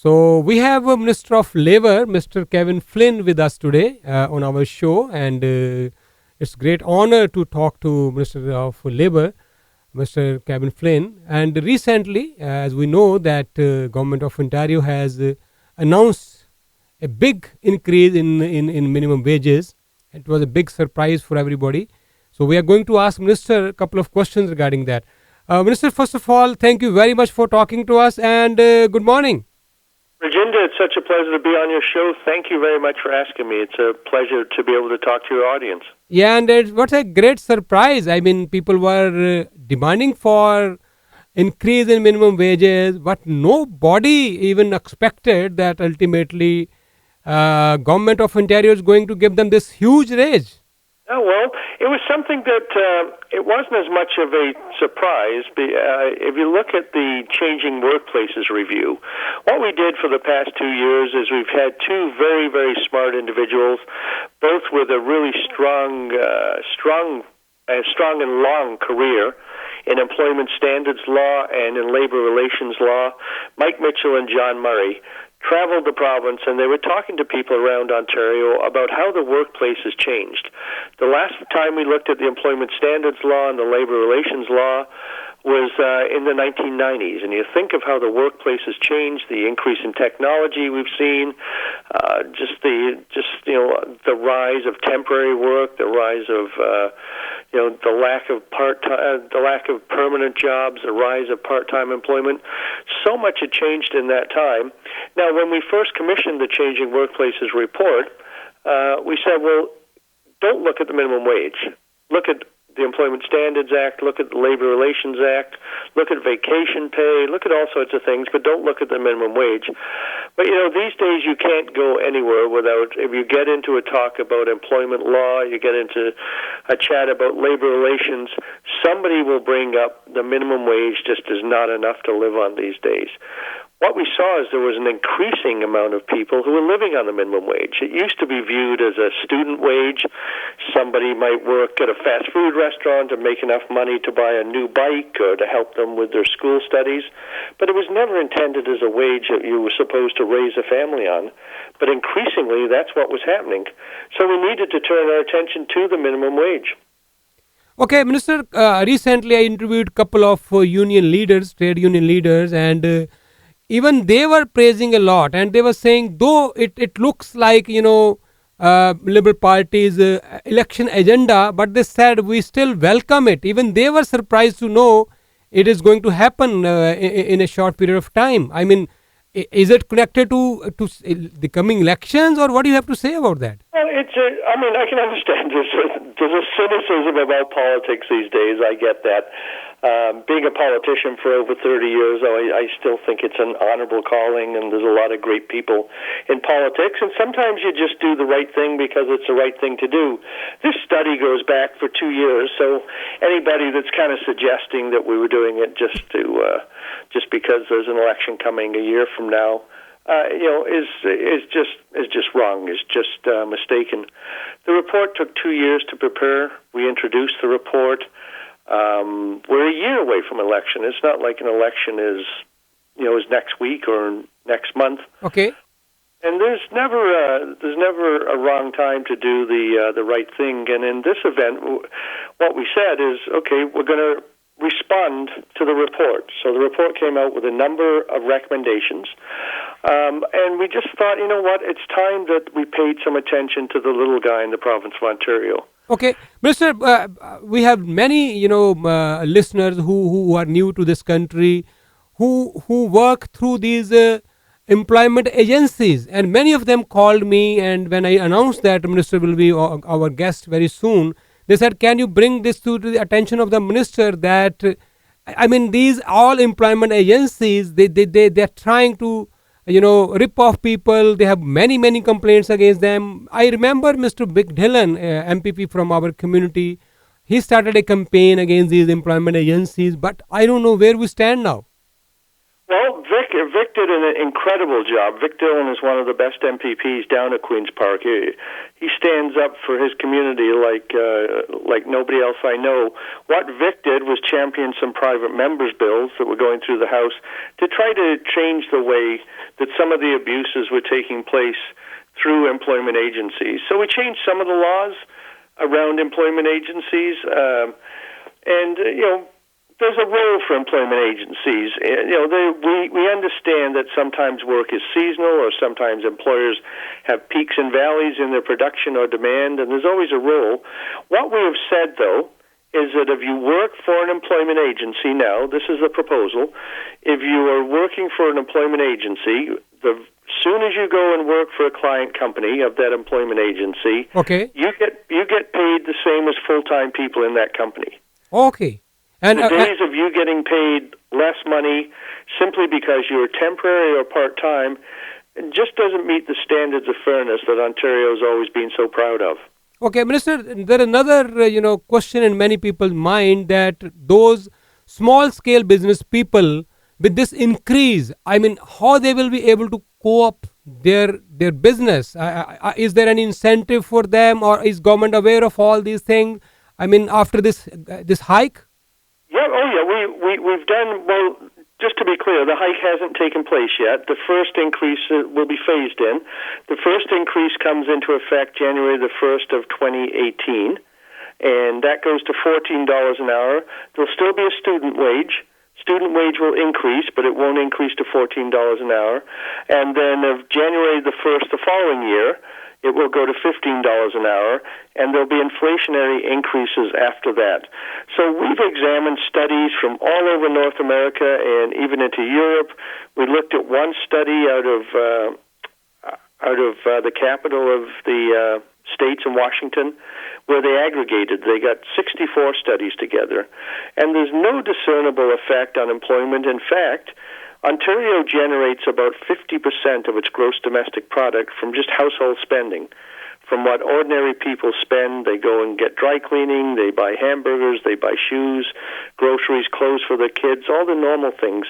So we have Minister of Labour, Mr. Kevin Flynn, with us today on our show, and it's great honor to talk to Minister of Labour, Mr. Kevin Flynn. And recently, as we know, that Government of Ontario has announced a big increase in minimum wages. It was a big surprise for everybody. So we are going to ask Minister a couple of questions regarding that. Minister, first of all, thank you very much for talking to us, and good morning. Rajinder, it's such a pleasure to be on your show. Thank you very much for asking me. It's a pleasure to be able to talk to your audience. Yeah, and what a great surprise. I mean, people were demanding for increase in minimum wages, but nobody even expected that ultimately Government of Ontario is going to give them this huge raise. Oh, well, it was something that it wasn't as much of a surprise. If you look at the Changing Workplaces review, what we did for the past 2 years is we've had two very, very smart individuals, both with a really strong and long career in employment standards law and in labor relations law, Mike Mitchell and John Murray, traveled the province, and they were talking to people around Ontario about how the workplace has changed. The last time we looked at the employment standards law and the labor relations law was in the 1990s, and you think of how the workplace has changed, the increase in technology we've seen, the rise of temporary work, the rise of the lack of permanent jobs, the rise of part-time employment. So much had changed in that time. Now, when we first commissioned the Changing Workplaces report, we said, well, don't look at the minimum wage. Look at the Employment Standards Act, look at the Labor Relations Act, look at vacation pay, look at all sorts of things, but don't look at the minimum wage. But, these days you can't go anywhere without, if you get into a talk about employment law, you get into a chat about labor relations, somebody will bring up the minimum wage just is not enough to live on these days. What we saw is there was an increasing amount of people who were living on the minimum wage. It used to be viewed as a student wage. Somebody might work at a fast food restaurant to make enough money to buy a new bike or to help them with their school studies. But it was never intended as a wage that you were supposed to raise a family on. But increasingly, that's what was happening. So we needed to turn our attention to the minimum wage. Okay, Minister, recently I interviewed a couple of union leaders, trade union leaders, and even they were praising a lot, and they were saying, though it looks like, Liberal Party's election agenda, but they said we still welcome it. Even they were surprised to know it is going to happen in a short period of time. I mean, is it connected to the coming elections, or what do you have to say about that? Well, I can understand there's a cynicism about politics these days. I get that. Being a politician for over 30 years, I still think it's an honorable calling, and there's a lot of great people in politics, and sometimes you just do the right thing because it's the right thing to do. This study goes back for 2 years, so anybody that's kind of suggesting that we were doing it just because there's an election coming a year from now, is just wrong, is just mistaken. The report took 2 years to prepare. We introduced the report. We're a year away from election. It's not like an election is next week or next month. Okay. And there's never a wrong time to do the right thing. And in this event, what we said is, okay, we're going to respond to the report. So the report came out with a number of recommendations. And we just thought, it's time that we paid some attention to the little guy in the province of Ontario. Okay, Minister, we have many, listeners who are new to this country, who work through these employment agencies, and many of them called me, and when I announced that Minister will be our guest very soon, they said, can you bring this to the attention of the Minister that, these all employment agencies, they're trying to, rip off people. They have many complaints against them. I remember Mr. Big Dillon, MPP from our community, he started a campaign against these employment agencies, but I don't know where we stand now. Well, Vic did an incredible job. Vic Dillon is one of the best MPPs down at Queen's Park. He stands up for his community like nobody else I know. What Vic did was champion some private members' bills that were going through the House to try to change the way that some of the abuses were taking place through employment agencies. So we changed some of the laws around employment agencies, and there's a role for employment agencies. We understand that sometimes work is seasonal, or sometimes employers have peaks and valleys in their production or demand, and there's always a role. What we have said, though, is that if you work for an employment agency now, this is the proposal, if you are working for an employment agency, the soon as you go and work for a client company of that employment agency, okay, you get paid the same as full-time people in that company. Okay. And the days of you getting paid less money simply because you're temporary or part-time just doesn't meet the standards of fairness that Ontario has always been so proud of. Okay, Minister, there is another question in many people's mind that those small-scale business people, with this increase, I mean, how they will be able to co-op their business? Is there any incentive for them, or is government aware of all these things? I mean, after this hike? Yeah, we've done, well, just to be clear, the hike hasn't taken place yet. The first increase will be phased in. The first increase comes into effect January the 1st of 2018, and that goes to $14 an hour. There'll still be a student wage. Student wage will increase, but it won't increase to $14 an hour. And then of January the 1st the following year, it will go to $15 an hour, and there'll be inflationary increases after that. So we've examined studies from all over North America and even into Europe. We looked at one study out of the capital of the states in Washington, where they aggregated. They got 64 studies together, and there's no discernible effect on employment. In fact, Ontario generates about 50% of its gross domestic product from just household spending. From what ordinary people spend, they go and get dry cleaning, they buy hamburgers, they buy shoes, groceries, clothes for their kids, all the normal things.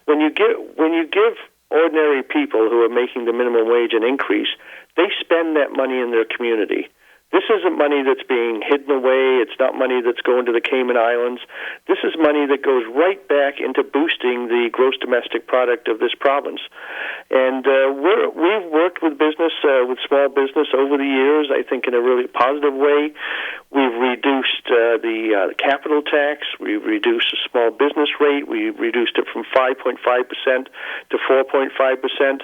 When you give ordinary people who are making the minimum wage an increase, they spend that money in their community. This isn't money that's being hidden away. It's not money that's going to the Cayman Islands. This is money that goes right back into boosting the gross domestic product of this province. And we've worked with business, with small business over the years, I think in a really positive way. We've reduced the capital tax. We've reduced the small business rate. We reduced it from 5.5% to 4.5%.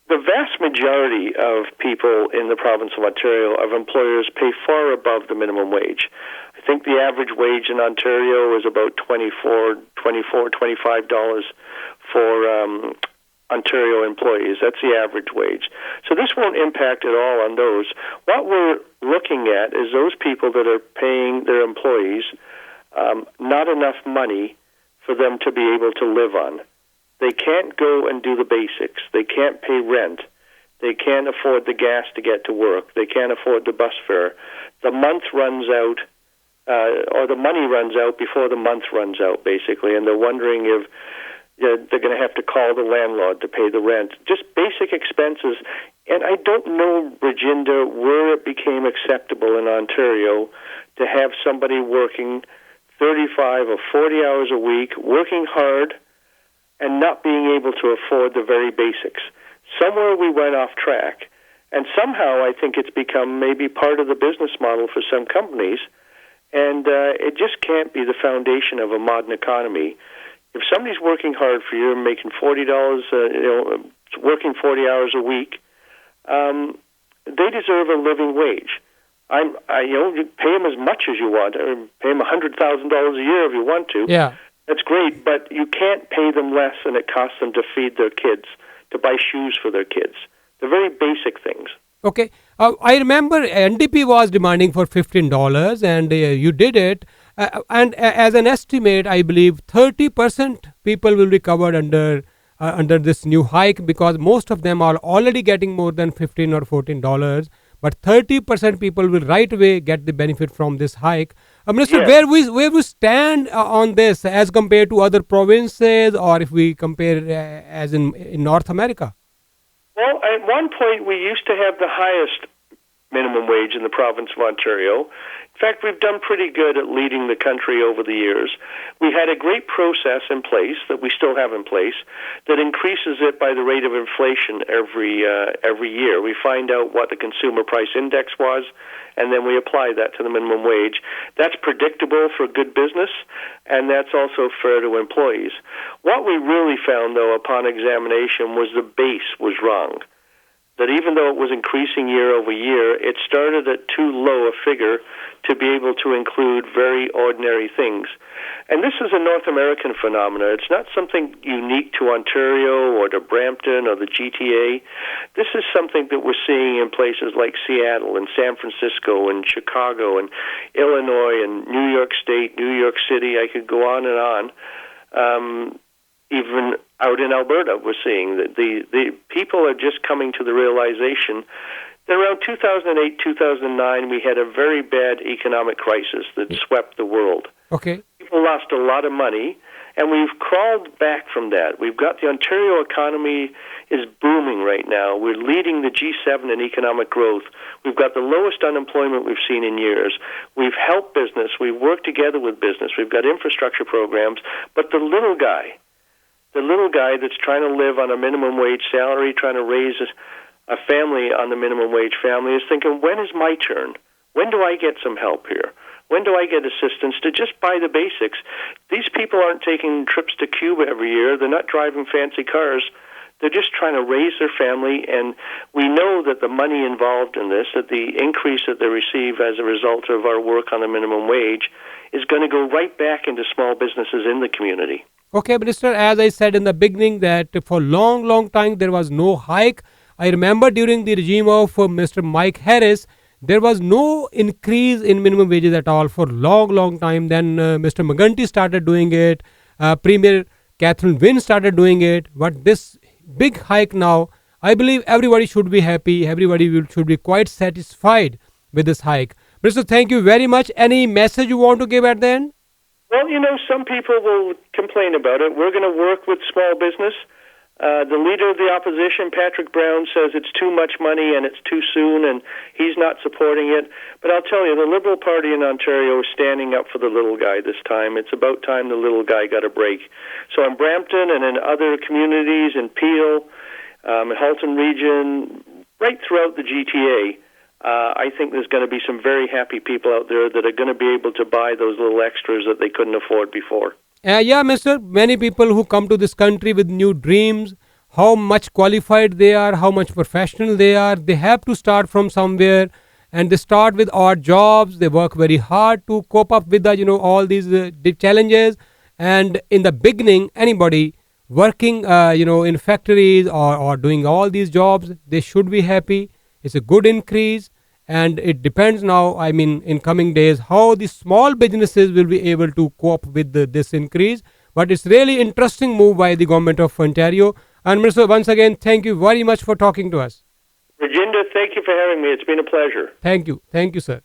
The vast majority of people in the province of Ontario, of employers, pay far above the minimum wage. I think the average wage in Ontario is about $25 for Ontario employees. That's the average wage. So this won't impact at all on those. What we're looking at is those people that are paying their employees not enough money for them to be able to live on. They can't go and do the basics. They can't pay rent. They can't afford the gas to get to work. They can't afford the bus fare. The month runs out, or the money runs out before the month runs out, basically, and they're wondering if they're going to have to call the landlord to pay the rent. Just basic expenses. And I don't know, Virginia, where it became acceptable in Ontario to have somebody working 35 or 40 hours a week, working hard, and not being able to afford the very basics. Somewhere we went off track, and somehow I think it's become maybe part of the business model for some companies, and it just can't be the foundation of a modern economy. If somebody's working hard for you and making $40, working 40 hours a week, they deserve a living wage. You pay them as much as you want, or pay them $100,000 a year if you want to. Yeah. That's great, but you can't pay them less than it costs them to feed their kids, to buy shoes for their kids. The very basic things. Okay. I remember NDP was demanding for $15, and you did it. And as an estimate, I believe 30% people will be covered under this new hike, because most of them are already getting more than $15 or $14. But 30% people will right away get the benefit from this hike. Minister, Yes. where we stand on this as compared to other provinces, or if we compare as in North America? Well, at one point we used to have the highest minimum wage in the province of Ontario. In fact, we've done pretty good at leading the country over the years. We had a great process in place that we still have in place that increases it by the rate of inflation every year. We find out what the consumer price index was, and then we apply that to the minimum wage. That's predictable for good business, and that's also fair to employees. What we really found, though, upon examination was the base was wrong. That even though it was increasing year over year, it started at too low a figure to be able to include very ordinary things. And this is a North American phenomenon. It's not something unique to Ontario or to Brampton or the GTA. This is something that we're seeing in places like Seattle and San Francisco and Chicago and Illinois and New York State, New York City. I could go on and on. Even out in Alberta, we're seeing that the people are just coming to the realization that around 2008, 2009, we had a very bad economic crisis that swept the world. Okay. People lost a lot of money, and we've crawled back from that. We've got the Ontario economy is booming right now. We're leading the G7 in economic growth. We've got the lowest unemployment we've seen in years. We've helped business. We've worked together with business. We've got infrastructure programs. But the little guy that's trying to live on a minimum wage salary, trying to raise a family on the minimum wage family, is thinking, when is my turn? When do I get some help here? When do I get assistance to just buy the basics? These people aren't taking trips to Cuba every year. They're not driving fancy cars. They're just trying to raise their family, and we know that the money involved in this, that the increase that they receive as a result of our work on the minimum wage, is going to go right back into small businesses in the community. Okay, Minister, as I said in the beginning that for long time there was no hike. I remember during the regime of Mr. Mike Harris, there was no increase in minimum wages at all for long time. Then Mr. McGunty started doing it. Premier Catherine Wynne started doing it. But this big hike now, I believe everybody should be happy. Everybody should be quite satisfied with this hike. Minister, thank you very much. Any message you want to give at the end? Well, some people will complain about it. We're going to work with small business. The leader of the opposition, Patrick Brown, says it's too much money and it's too soon, and he's not supporting it. But I'll tell you, the Liberal Party in Ontario is standing up for the little guy this time. It's about time the little guy got a break. So in Brampton and in other communities, in Peel, in Halton Region, right throughout the GTA, I think there's going to be some very happy people out there that are going to be able to buy those little extras that they couldn't afford before. Yeah, Mister. Many people who come to this country with new dreams, how much qualified they are, how much professional they are, they have to start from somewhere, and they start with odd jobs. They work very hard to cope up with the, all these challenges. And in the beginning, anybody working, in factories or doing all these jobs, they should be happy. It's a good increase, and it depends now, in coming days, how the small businesses will be able to cope with this increase. But it's really interesting move by the government of Ontario. And Minister, once again, thank you very much for talking to us. Virginia, thank you for having me. It's been a pleasure. Thank you. Thank you, sir.